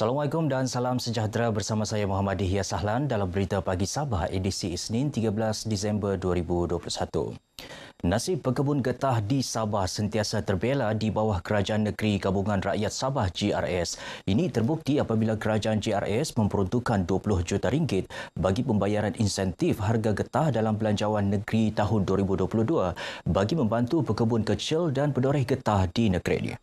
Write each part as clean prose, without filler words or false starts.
Assalamualaikum dan salam sejahtera bersama saya Muhammad Dihya Sahlan dalam Berita Pagi Sabah edisi Isnin 13 Disember 2021. Nasib pekebun getah di Sabah sentiasa terbela di bawah Kerajaan Negeri Gabungan Rakyat Sabah GRS. Ini terbukti apabila Kerajaan GRS memperuntukkan 20 juta ringgit bagi pembayaran insentif harga getah dalam Belanjawan Negeri tahun 2022 bagi membantu pekebun kecil dan pendoreh getah di negeri ini.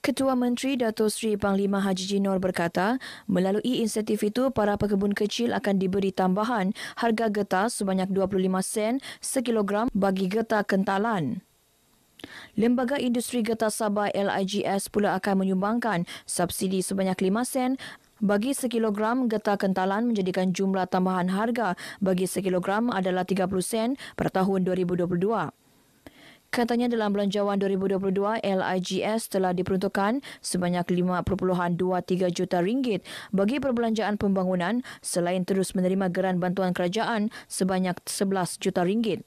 Ketua Menteri Dato' Seri Panglima Haji Jinor berkata, melalui insentif itu, para pekebun kecil akan diberi tambahan harga getah sebanyak 25 sen sekilogram bagi getah kentalan. Lembaga Industri Getah Sabah LIGS pula akan menyumbangkan subsidi sebanyak 5 sen bagi sekilogram getah kentalan menjadikan jumlah tambahan harga bagi sekilogram adalah 30 sen per tahun 2022. Katanya dalam Belanjawan 2022, LIGS telah diperuntukkan sebanyak 5.23 juta ringgit bagi perbelanjaan pembangunan selain terus menerima geran bantuan kerajaan sebanyak 11 juta ringgit.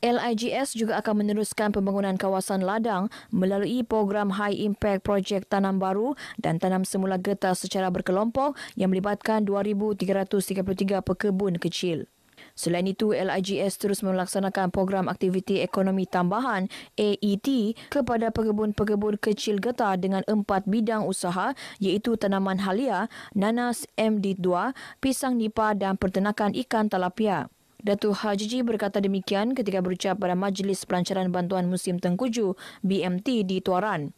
LIGS juga akan meneruskan pembangunan kawasan ladang melalui program High Impact Project Tanam Baru dan Tanam Semula Getah secara berkelompok yang melibatkan 2,333 pekebun kecil. Selain itu, LIGS terus melaksanakan program aktiviti ekonomi tambahan AET kepada pekebun-pekebun kecil getah dengan 4 bidang usaha iaitu tanaman halia, nanas MD2, pisang nipah dan pertenakan ikan talapia. Datuk Haji berkata demikian ketika berucap pada Majlis Pelancaran Bantuan Musim Tengkujuh BMT di Tuaran.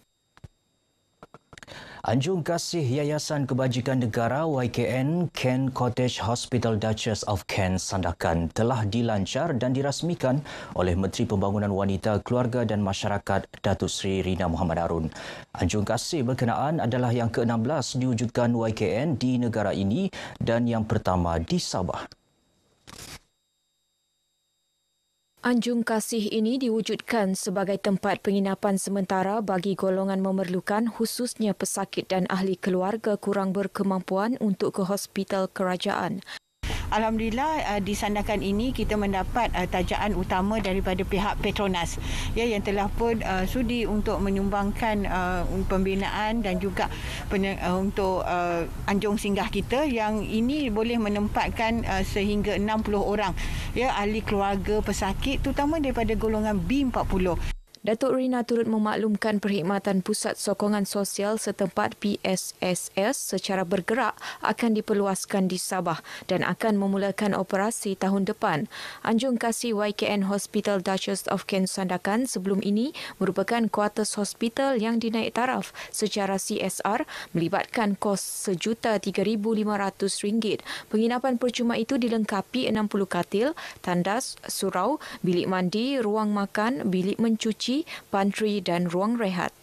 Anjung Kasih Yayasan Kebajikan Negara YKN Ken Cottage Hospital Duchess of Kent Sandakan telah dilancar dan dirasmikan oleh Menteri Pembangunan Wanita, Keluarga dan Masyarakat Datuk Seri Rina Muhammad Harun. Anjung Kasih berkenaan adalah yang ke-16 diwujudkan YKN di negara ini dan yang pertama di Sabah. Anjung Kasih ini diwujudkan sebagai tempat penginapan sementara bagi golongan memerlukan khususnya pesakit dan ahli keluarga kurang berkemampuan untuk ke hospital kerajaan. Alhamdulillah di Sandakan ini kita mendapat tajaan utama daripada pihak Petronas yang telah pun sudi untuk menyumbangkan pembinaan dan juga untuk anjung singgah kita yang ini boleh menempatkan sehingga 60 orang ahli keluarga pesakit terutama daripada golongan B40. Datuk Rina turut memaklumkan perkhidmatan Pusat Sokongan Sosial setempat PSSS secara bergerak akan diperluaskan di Sabah dan akan memulakan operasi tahun depan. Anjung Kasih YKN Hospital Duchess of Kent Sandakan sebelum ini merupakan kuartus hospital yang dinaik taraf secara CSR melibatkan kos RM1,3,500. Penginapan percuma itu dilengkapi 60 katil, tandas, surau, bilik mandi, ruang makan, bilik mencuci, pantry dan ruang rehat.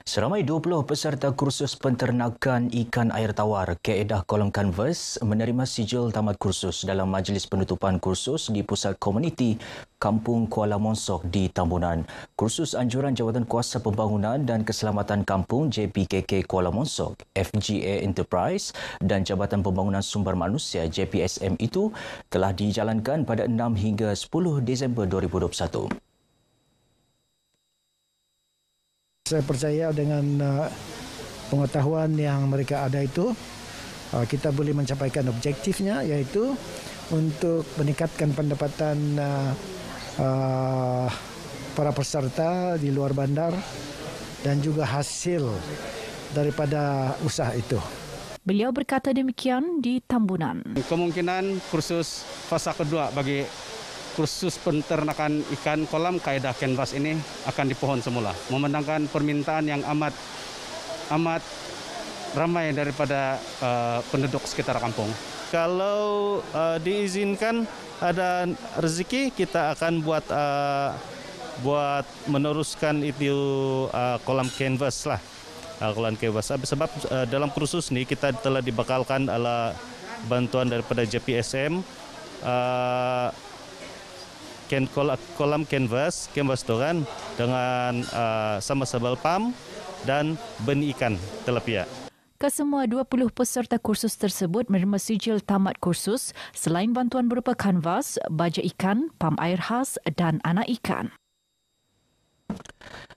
Seramai 20 peserta kursus penternakan ikan air tawar kaedah kolam kanvas menerima sijil tamat kursus dalam majlis penutupan kursus di Pusat Komuniti Kampung Kuala Monsok di Tambunan. Kursus anjuran Jawatan Kuasa Pembangunan dan Keselamatan Kampung JPKK Kuala Monsok, FGA Enterprise dan Jabatan Pembangunan Sumber Manusia JPSM itu telah dijalankan pada 6 hingga 10 Disember 2021. Saya percaya dengan pengetahuan yang mereka ada itu, kita boleh mencapaikan objektifnya iaitu untuk meningkatkan pendapatan para peserta di luar bandar dan juga hasil daripada usaha itu. Beliau berkata demikian di Tambunan. Kemungkinan kursus fasa kedua bagi kursus penternakan ikan kolam kaedah canvas ini akan dipohon semula. Memandangkan permintaan yang amat ramai daripada penduduk sekitar kampung. Kalau diizinkan ada rezeki, kita akan buat meneruskan itu kolam canvas lah. Kolam canvas. Sebab dalam kursus ini kita telah dibekalkan ala bantuan daripada JPSM. Kolam canvas tu kan dengan submersible pump dan benih ikan tilapia. Kesemua 20 peserta kursus tersebut menerima sijil tamat kursus selain bantuan berupa kanvas, baja ikan, pam air khas dan anak ikan.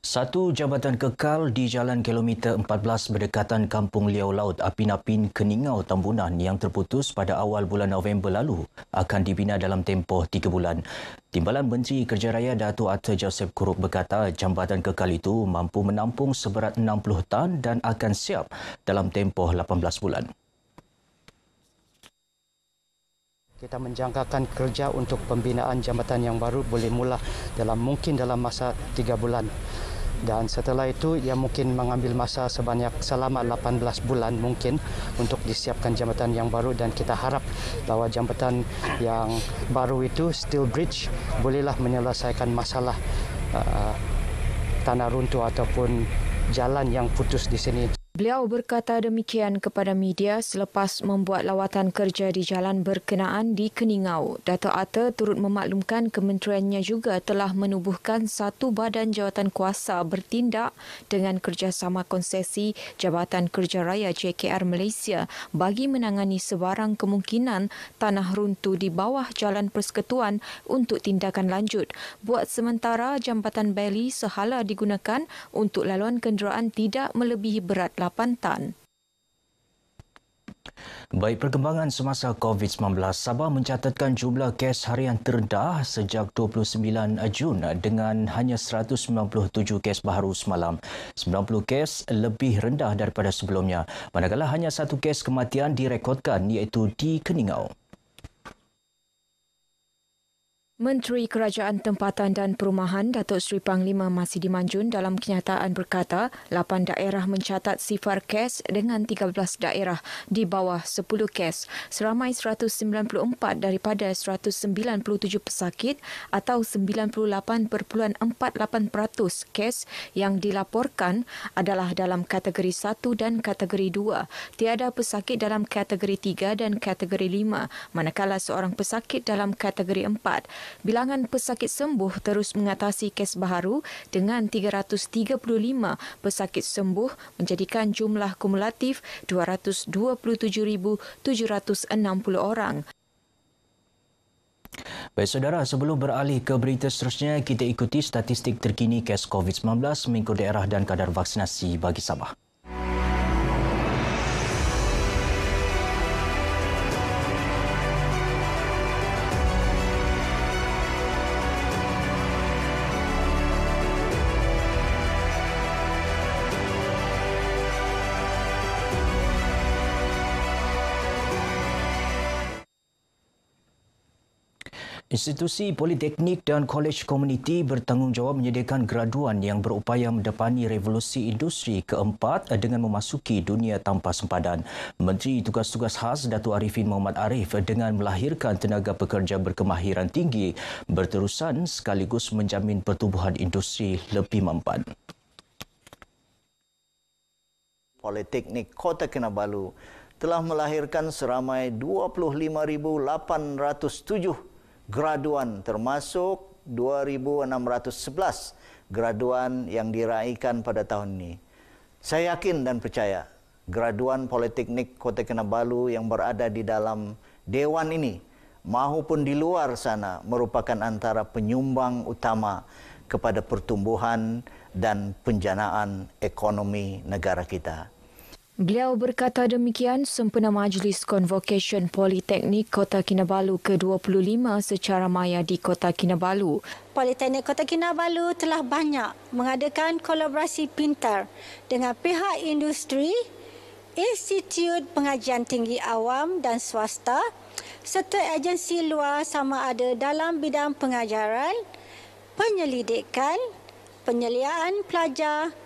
Satu jabatan kekal di Jalan Kilometer 14 berdekatan Kampung Liau Laut Apin-Apin Keningau Tambunan yang terputus pada awal bulan November lalu akan dibina dalam tempoh 3 bulan. Timbalan Menteri Kerja Raya Datuk Arthur Joseph Kurup berkata jambatan kekal itu mampu menampung seberat 60 tan dan akan siap dalam tempoh 18 bulan. Kita menjangkakan kerja untuk pembinaan jambatan yang baru boleh mula mungkin dalam masa 3 bulan. Dan setelah itu ia mungkin mengambil masa selama 18 bulan mungkin untuk disiapkan jambatan yang baru, dan kita harap bahawa jambatan yang baru itu Steel Bridge bolehlah menyelesaikan masalah tanah runtuh ataupun jalan yang putus di sini. Beliau berkata demikian kepada media selepas membuat lawatan kerja di jalan berkenaan di Keningau. Datuk Arthur turut memaklumkan kementeriannya juga telah menubuhkan satu badan jawatan kuasa bertindak dengan kerjasama konsesi Jabatan Kerja Raya JKR Malaysia bagi menangani sebarang kemungkinan tanah runtuh di bawah Jalan Persekutuan untuk tindakan lanjut. Buat sementara, jambatan Bailey sehala digunakan untuk laluan kenderaan tidak melebihi berat 8 tan. Baik perkembangan semasa COVID-19, Sabah mencatatkan jumlah kes harian terendah sejak 29 Jun dengan hanya 197 kes baharu semalam. 90 kes lebih rendah daripada sebelumnya, manakala hanya satu kes kematian direkodkan iaitu di Keningau. Menteri Kerajaan Tempatan dan Perumahan Datuk Seri Panglima Masidi Manjun dalam kenyataan berkata 8 daerah mencatat sifar kes dengan 13 daerah di bawah 10 kes. Seramai 194 daripada 197 pesakit atau 98.48% kes yang dilaporkan adalah dalam kategori 1 dan kategori 2. Tiada pesakit dalam kategori 3 dan kategori 5, manakala seorang pesakit dalam kategori 4. Bilangan pesakit sembuh terus mengatasi kes baharu dengan 335 pesakit sembuh menjadikan jumlah kumulatif 227,760 orang. Baik saudara, sebelum beralih ke berita seterusnya, kita ikuti statistik terkini kes COVID-19 mengikut daerah dan kadar vaksinasi bagi Sabah. Institusi Politeknik dan Kolej Komuniti bertanggungjawab menyediakan graduan yang berupaya mendepani revolusi industri keempat dengan memasuki dunia tanpa sempadan. Menteri Tugas-Tugas Khas Datuk Arifin Mohamed Arif dengan melahirkan tenaga pekerja berkemahiran tinggi berterusan sekaligus menjamin pertumbuhan industri lebih mampan. Politeknik Kota Kinabalu telah melahirkan seramai 25,807 graduan, termasuk 2,611 graduan yang diraihkan pada tahun ini. Saya yakin dan percaya graduan Politeknik Kota Kinabalu yang berada di dalam Dewan ini maupun di luar sana merupakan antara penyumbang utama kepada pertumbuhan dan penjanaan ekonomi negara kita. Beliau berkata demikian sempena Majlis Convocation Politeknik Kota Kinabalu ke-25 secara maya di Kota Kinabalu. Politeknik Kota Kinabalu telah banyak mengadakan kolaborasi pintar dengan pihak industri, institut pengajian tinggi awam dan swasta serta agensi luar sama ada dalam bidang pengajaran, penyelidikan, penyeliaan pelajar,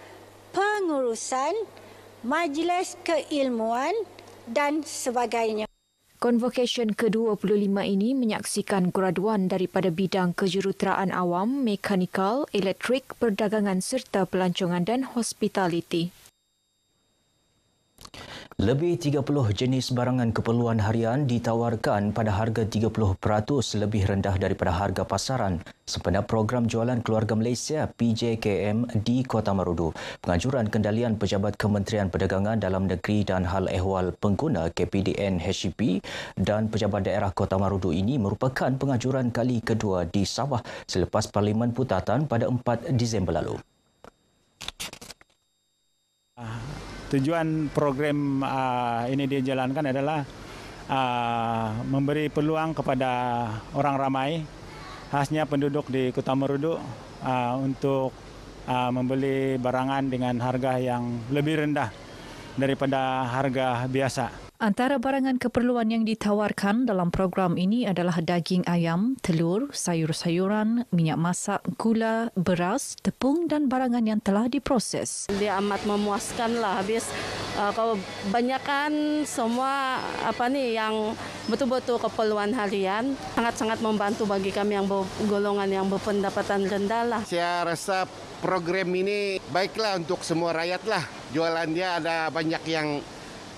pengurusan, majlis keilmuan dan sebagainya. Convocation ke-25 ini menyaksikan graduan daripada bidang kejuruteraan awam, mekanikal, elektrik, perdagangan serta pelancongan dan hospitality. Lebih 30 jenis barangan keperluan harian ditawarkan pada harga 30% lebih rendah daripada harga pasaran sempena program jualan Keluarga Malaysia PJKM di Kota Marudu. Penganjuran kendalian Pejabat Kementerian Perdagangan Dalam Negeri dan Hal Ehwal Pengguna KPDN HEP dan Pejabat Daerah Kota Marudu ini merupakan penganjuran kali kedua di Sabah selepas Parlimen Putatan pada 4 Disember lalu. Tujuan program ini dijalankan adalah memberi peluang kepada orang ramai, khasnya penduduk di Kota Marudu, untuk membeli barangan dengan harga yang lebih rendah daripada harga biasa. Antara barangan keperluan yang ditawarkan dalam program ini adalah daging ayam, telur, sayur-sayuran, minyak masak, gula, beras, tepung dan barangan yang telah diproses. Dia amat memuaskan lah. Habis kebanyakan semua yang betul-betul keperluan harian sangat-sangat membantu bagi kami yang golongan yang berpendapatan rendah lah. Saya rasa program ini baiklah untuk semua rakyat lah. Jualan dia ada banyak yang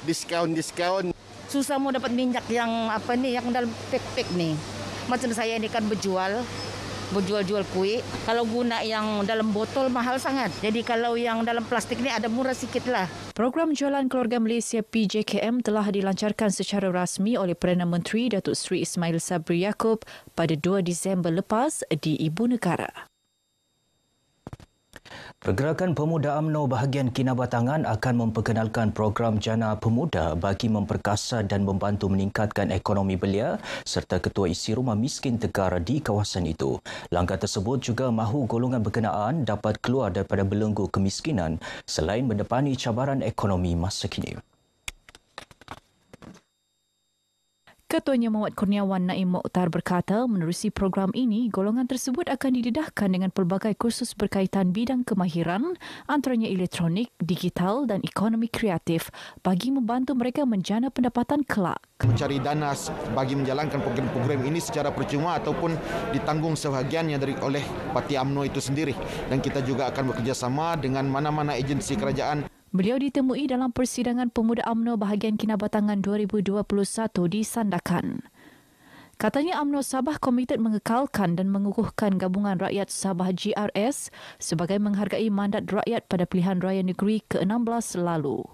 diskaun. Susah mau dapat minyak yang yang dalam pek-pek nih. Macam saya ini kan berjual kuih. Kalau guna yang dalam botol mahal sangat. Jadi kalau yang dalam plastik ni ada murah sikit lah. Program Jualan Keluarga Malaysia PJKM telah dilancarkan secara rasmi oleh Perdana Menteri Datuk Seri Ismail Sabri Yaakob pada 2 Disember lepas di Ibu Negara. Pergerakan Pemuda UMNO bahagian Kinabatangan akan memperkenalkan program Jana Pemuda bagi memperkasa dan membantu meningkatkan ekonomi belia serta Ketua Isi Rumah Miskin Tegara di kawasan itu. Langkah tersebut juga mahu golongan berkenaan dapat keluar daripada belenggu kemiskinan selain mendepani cabaran ekonomi masa kini. Ketuanya Muhammad Kurniawan Naim Mokhtar berkata menerusi program ini, golongan tersebut akan didedahkan dengan pelbagai kursus berkaitan bidang kemahiran antaranya elektronik, digital dan ekonomi kreatif bagi membantu mereka menjana pendapatan kelak. Mencari dana bagi menjalankan program-program ini secara percuma ataupun ditanggung sebahagiannya oleh Parti UMNO itu sendiri. Dan kita juga akan bekerjasama dengan mana-mana agensi kerajaan. Beliau ditemui dalam persidangan Pemuda UMNO bahagian Kinabatangan 2021 di Sandakan. Katanya UMNO Sabah komited mengekalkan dan mengukuhkan Gabungan Rakyat Sabah GRS sebagai menghargai mandat rakyat pada pilihan raya negeri ke-16 lalu.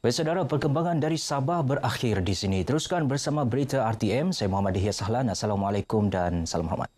Baik saudara, perkembangan dari Sabah berakhir di sini. Teruskan bersama berita RTM. Saya Muhammad Dihya Sahlan. Assalamualaikum dan salam hormat.